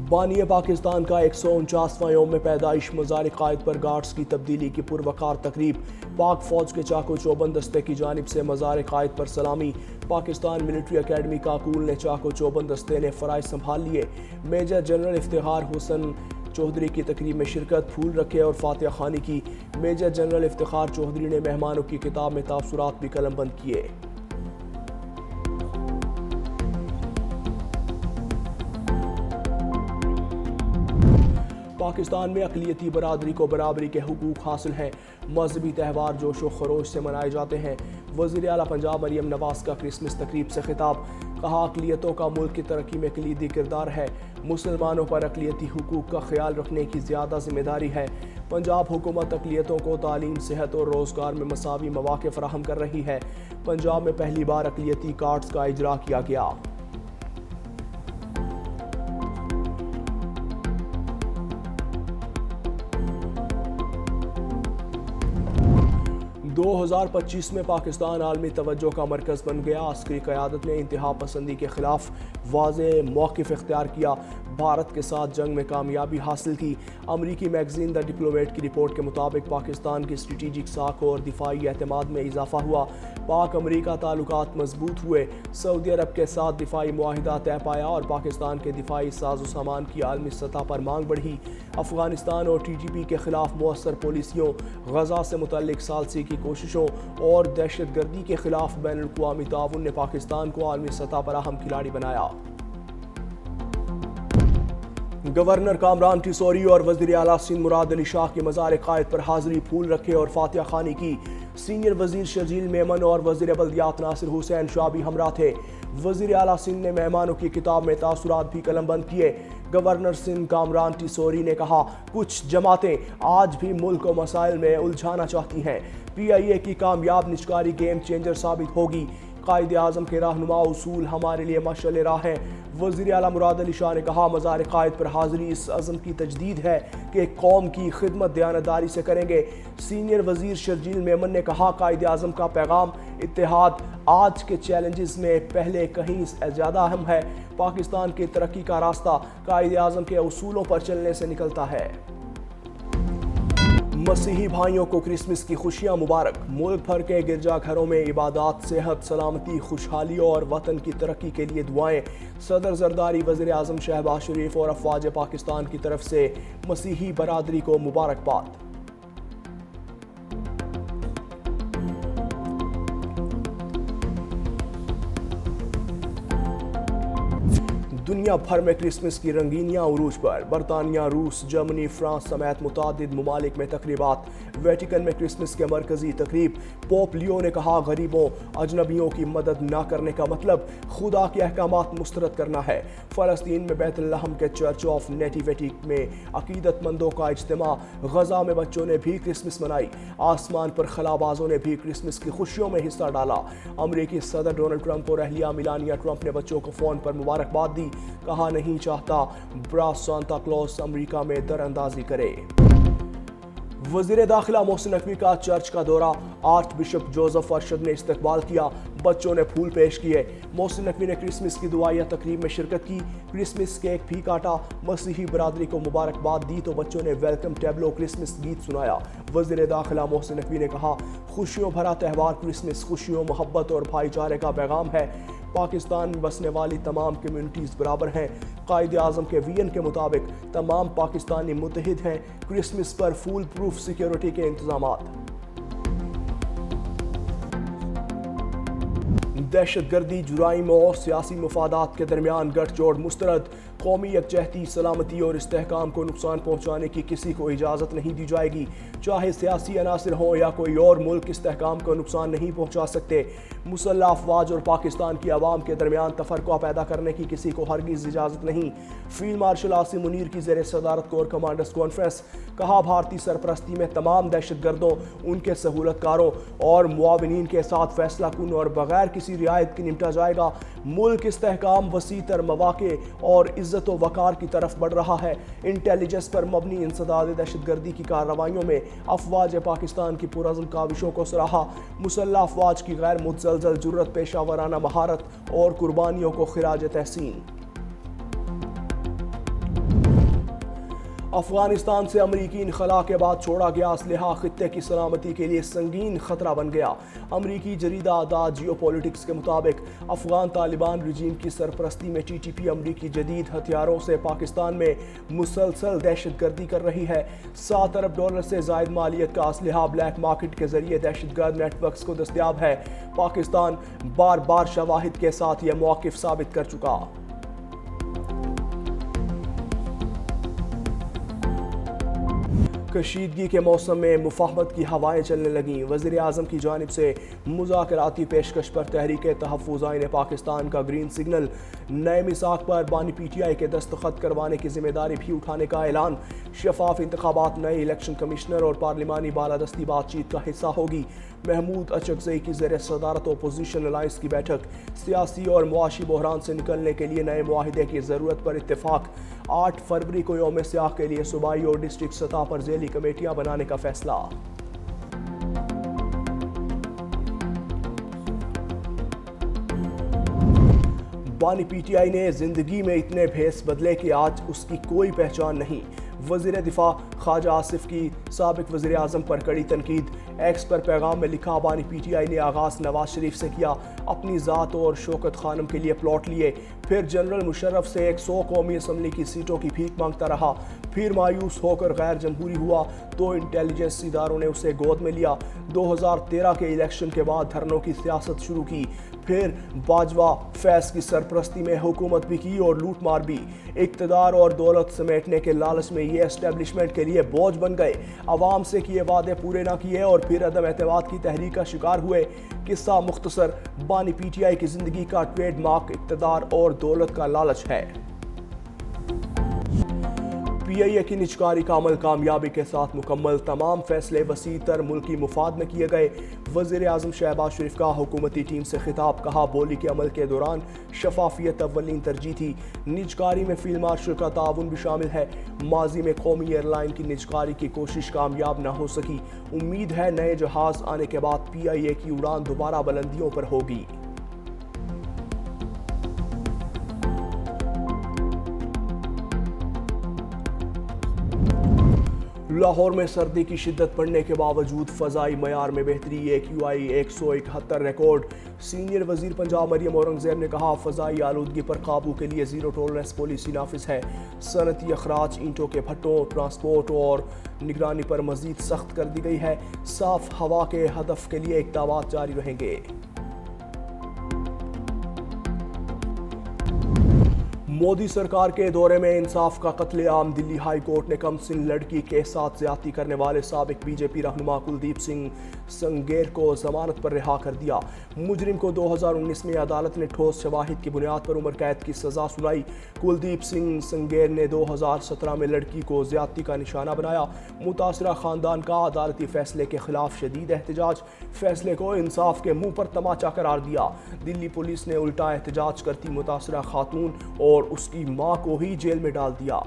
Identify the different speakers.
Speaker 1: بانی پاکستان کا 149واں یوم پیدائش مزار قائد پر گارڈز کی تبدیلی کی پروقار تقریب۔ پاک فوج کے چاکو چوبند دستے کی جانب سے مزار قائد پر سلامی۔ پاکستان ملٹری اکیڈمی کاکول نے چاکو چوبند دستے نے فرائض سنبھال لیے۔ میجر جنرل افتخار حسن چودھری کی تقریب میں شرکت، پھول رکھے اور فاتحہ خوانی کی۔ میجر جنرل افتخار چودھری نے مہمانوں کی کتاب میں تاثرات بھی قلم بند کیے۔ پاکستان میں اقلیتی برادری کو برابری کے حقوق حاصل ہیں۔ مذہبی تہوار جوش و خروش سے منائے جاتے ہیں۔ وزیر اعلیٰ پنجاب مریم نواز کا کرسمس تقریب سے خطاب۔ کہا اقلیتوں کا ملک کی ترقی میں کلیدی کردار ہے۔ مسلمانوں پر اقلیتی حقوق کا خیال رکھنے کی زیادہ ذمہ داری ہے۔ پنجاب حکومت اقلیتوں کو تعلیم، صحت اور روزگار میں مساوی مواقع فراہم کر رہی ہے۔ پنجاب میں پہلی بار اقلیتی کارڈز کا اجرا کیا گیا۔ 2025 میں پاکستان عالمی توجہ کا مرکز بن گیا۔ عسکری قیادت نے انتہا پسندی کے خلاف واضح موقف اختیار کیا، بھارت کے ساتھ جنگ میں کامیابی حاصل کی۔ امریکی میگزین دی ڈپلومیٹ کی رپورٹ کے مطابق پاکستان کی اسٹریٹجک ساکھ اور دفاعی اعتماد میں اضافہ ہوا۔ پاک امریکہ تعلقات مضبوط ہوئے۔ سعودی عرب کے ساتھ دفاعی معاہدہ طے پایا اور پاکستان کے دفاعی ساز و سامان کی عالمی سطح پر مانگ بڑھی۔ افغانستان اور TTP کے خلاف مؤثر پالیسیوں، غزہ سے متعلق ثالثی کی کوششوں اور دہشت گردی کے خلاف بین الاقوامی تعاون نے پاکستان کو عالمی سطح پر اہم کھلاڑی بنایا۔ گورنر کامران ٹیسوری اور وزیر اعلیٰ سندھ مراد علی شاہ کی مزار قائد پر حاضری، پھول رکھے اور فاتحہ خوانی کی۔ سینئر وزیر شرجیل میمن اور وزیر بلدیات ناصر حسین شاہ بھی ہمراہ تھے۔ وزیر اعلیٰ سندھ نے مہمانوں کی کتاب میں تاثرات بھی قلم بند کیے۔ گورنر سندھ کامران ٹیسوری نے کہا، کچھ جماعتیں آج بھی ملک کو مسائل میں الجھانا چاہتی ہیں۔ PIA کی کامیاب نجکاری گیم چینجر ثابت ہوگی۔ قائد اعظم کے رہنما اصول ہمارے لیے مشعل راہ ہیں۔ وزیر اعلیٰ مراد علی شاہ نے کہا، مزار قائد پر حاضری اس عزم کی تجدید ہے کہ قوم کی خدمت دیانتداری سے کریں گے۔ سینئر وزیر شرجیل میمن نے کہا، قائد اعظم کا پیغام اتحاد آج کے چیلنجز میں پہلے کہیں زیادہ اہم ہے۔ پاکستان کی ترقی کا راستہ قائد اعظم کے اصولوں پر چلنے سے نکلتا ہے۔ مسیحی بھائیوں کو کرسمس کی خوشیاں مبارک۔ ملک بھر کے گرجا گھروں میں عبادات، صحت، سلامتی، خوشحالی اور وطن کی ترقی کے لیے دعائیں۔ صدر زرداری، وزیر اعظم شہباز شریف اور افواج پاکستان کی طرف سے مسیحی برادری کو مبارکباد۔ دنیا بھر میں کرسمس کی رنگینیاں عروج پر۔ برطانیہ، روس، جرمنی، فرانس سمیت متعدد ممالک میں تقریبات۔ ویٹیکن میں کرسمس کے مرکزی تقریب۔ پوپ لیو نے کہا، غریبوں، اجنبیوں کی مدد نہ کرنے کا مطلب خدا کے احکامات مسترد کرنا ہے۔ فلسطین میں بیت لحم کے چرچ آف نیٹیویٹی میں عقیدت مندوں کا اجتماع۔ غزہ میں بچوں نے بھی کرسمس منائی۔ آسمان پر خلابازوں نے بھی کرسمس کی خوشیوں میں حصہ ڈالا۔ امریکی صدر ڈونلڈ ٹرمپ اور اہلیہ میلانیا ٹرمپ نے بچوں کو فون پر مبارکباد دی۔ کہا، نہیں چاہتا برا سانتا کلوز امریکہ میں در اندازی کرے۔ وزیر داخلہ محسن نقوی کا چرچ کا دورہ۔ آرچ بشپ جوزف ارشد نے استقبال کیا۔ بچوں نے پھول پیش کیے۔ محسن نقوی نے کرسمس کی دعائیہ تقریب میں شرکت کی۔ کرسمس کیک بھی کاٹا۔ مسیحی برادری کو مبارکباد دی تو بچوں نے ویلکم ٹیبلو کرسمس گیت سنایا۔ وزیر داخلہ محسن نقوی نے کہا، خوشیوں بھرا تہوار کرسمس خوشیوں، محبت اور بھائی چارے کا پیغام ہے۔ پاکستان میں بسنے والی تمام کمیونٹیز برابر ہیں۔ قائد اعظم کے ویژن کے مطابق تمام پاکستانی متحد ہیں۔ کرسمس پر فول پروف سیکیورٹی کے انتظامات۔ دہشت گردی، جرائم اور سیاسی مفادات کے درمیان گٹھ جوڑ مسترد۔ قومی یکجہتی، سلامتی اور استحکام کو نقصان پہنچانے کی کسی کو اجازت نہیں دی جائے گی، چاہے سیاسی عناصر ہوں یا کوئی اور ملک استحکام کو نقصان نہیں پہنچا سکتے۔ مسلح افواج اور پاکستان کی عوام کے درمیان تفرقہ پیدا کرنے کی کسی کو ہرگز اجازت نہیں۔ فیلڈ مارشل عاصم منیر کی زیر صدارت کور کمانڈرز کانفرنس۔ کہا، بھارتی سرپرستی میں تمام دہشت گردوں، ان کے سہولت کاروں اور معاونین کے ساتھ فیصلہ کن اور بغیر کسی رعایت کے نمٹا جائے گا۔ ملک استحکام، وسیع تر مواقع اور عزت و وقار کی طرف بڑھ رہا ہے۔ انٹیلیجنس پر مبنی انسداد دہشت گردی کی کارروائیوں میں افواج پاکستان کی پرعزم کاوشوں کو سراہا۔ مسلح افواج کی غیر متزلزل جرأت، پیشہ ورانہ مہارت اور قربانیوں کو خراج تحسین۔ افغانستان سے امریکی انخلا کے بعد چھوڑا گیا اسلحہ خطے کی سلامتی کے لیے سنگین خطرہ بن گیا۔ امریکی جریدہ دا جیو پولیٹکس کے مطابق افغان طالبان رجیم کی سرپرستی میں ٹی ٹی پی امریکی جدید ہتھیاروں سے پاکستان میں مسلسل دہشت گردی کر رہی ہے۔ $7 ارب سے زائد مالیت کا اسلحہ بلیک مارکیٹ کے ذریعے دہشت گرد نیٹ ورکس کو دستیاب ہے۔ پاکستان بار بار شواہد کے ساتھ یہ موقف ثابت کر چکا۔ کشیدگی کے موسم میں مفاہمت کی ہوائیں چلنے لگیں۔ وزیر اعظم کی جانب سے مذاکراتی پیشکش پر تحریک تحفظ آئین پاکستان کا گرین سگنل۔ نئے میثاق پر بانی پی ٹی آئی کے دستخط کروانے کی ذمہ داری بھی اٹھانے کا اعلان۔ شفاف انتخابات نئے الیکشن کمشنر اور پارلیمانی بالادستی بات چیت کا حصہ ہوگی۔ محمود اچکزئی کی زیر صدارت اپوزیشن الائنس کی بیٹھک۔ سیاسی اور معاشی بحران سے نکلنے کے لیے نئے معاہدے کی ضرورت پر اتفاق۔ 8 فروری کو یوم سیاہ کے لیے صوبائی اور ڈسٹرکٹ سطح پر ذیلی کمیٹیاں بنانے کا فیصلہ۔ بانی پی ٹی آئی نے زندگی میں اتنے بھیس بدلے کہ آج اس کی کوئی پہچان نہیں۔ وزیر دفاع خواجہ آصف کی سابق وزیر اعظم پر کڑی تنقید۔ ایکس پر پیغام میں لکھا، بانی پی ٹی آئی نے آغاز نواز شریف سے کیا، اپنی ذات اور شوکت خانم کے لیے پلاٹ لیے، پھر جنرل مشرف سے 100 قومی اسمبلی کی سیٹوں کی بھیک مانگتا رہا، پھر مایوس ہو کر غیر جمہوری ہوا تو انٹیلیجنس اداروں نے اسے گود میں لیا۔ 2013 کے الیکشن کے بعد دھرنوں کی سیاست شروع کی، پھر باجوہ فیض کی سرپرستی میں حکومت بھی کی اور لوٹ مار بھی۔ اقتدار اور دولت سمیٹنے کے لالچ میں یہ اسٹیبلشمنٹ کے لیے بوجھ بن گئے، عوام سے کیے وعدے پورے نہ کیے اور پھر عدم اعتماد کی تحریک کا شکار ہوئے۔ قصہ مختصر، بانی پی ٹی آئی کی زندگی کا ٹریڈ مارک اقتدار اور دولت کا لالچ ہے۔ پی آئی اے کی نجکاری کا عمل کامیابی کے ساتھ مکمل، تمام فیصلے وسیع تر ملکی مفاد میں کیے گئے۔ وزیر اعظم شہباز شریف کا حکومتی ٹیم سے خطاب، کہا بولی کے عمل کے دوران شفافیت اولین ترجیح تھی، نجکاری میں فیلڈ مارشل کا تعاون بھی شامل ہے۔ ماضی میں قومی ایئر لائن کی نجکاری کی کوشش کامیاب نہ ہو سکی، امید ہے نئے جہاز آنے کے بعد پی آئی اے کی اڑان دوبارہ بلندیوں پر ہوگی۔ لاہور میں سردی کی شدت بڑھنے کے باوجود فضائی معیار میں بہتری، AQI 171 ریکارڈ۔ سینئر وزیر پنجاب مریم اورنگزیب نے کہا فضائی آلودگی پر قابو کے لیے زیرو ٹالرنس پالیسی نافذ ہے۔ صنعتی اخراج، اینٹوں کے بھٹوں، ٹرانسپورٹ اور نگرانی پر مزید سخت کر دی گئی ہے۔ صاف ہوا کے ہدف کے لیے اقدامات جاری رہیں گے۔ مودی سرکار کے دورے میں انصاف کا قتل عام، دلی ہائی کورٹ نے کم سن لڑکی کے ساتھ زیادتی کرنے والے سابق بی جے پی رہنما کلدیپ سنگھ سنگیر کو ضمانت پر رہا کر دیا۔ مجرم کو 2019 میں عدالت نے ٹھوس شواہد کی بنیاد پر عمر قید کی سزا سنائی۔ کلدیپ سنگھ سنگیر نے 2017 میں لڑکی کو زیادتی کا نشانہ بنایا۔ متاثرہ خاندان کا عدالتی فیصلے کے خلاف شدید احتجاج، فیصلے کو انصاف کے منہ پر تماچا قرار دیا۔ دلی پولیس نے الٹا احتجاج کرتی متاثرہ خاتون اور اس کی ماں کو ہی جیل میں ڈال دیا۔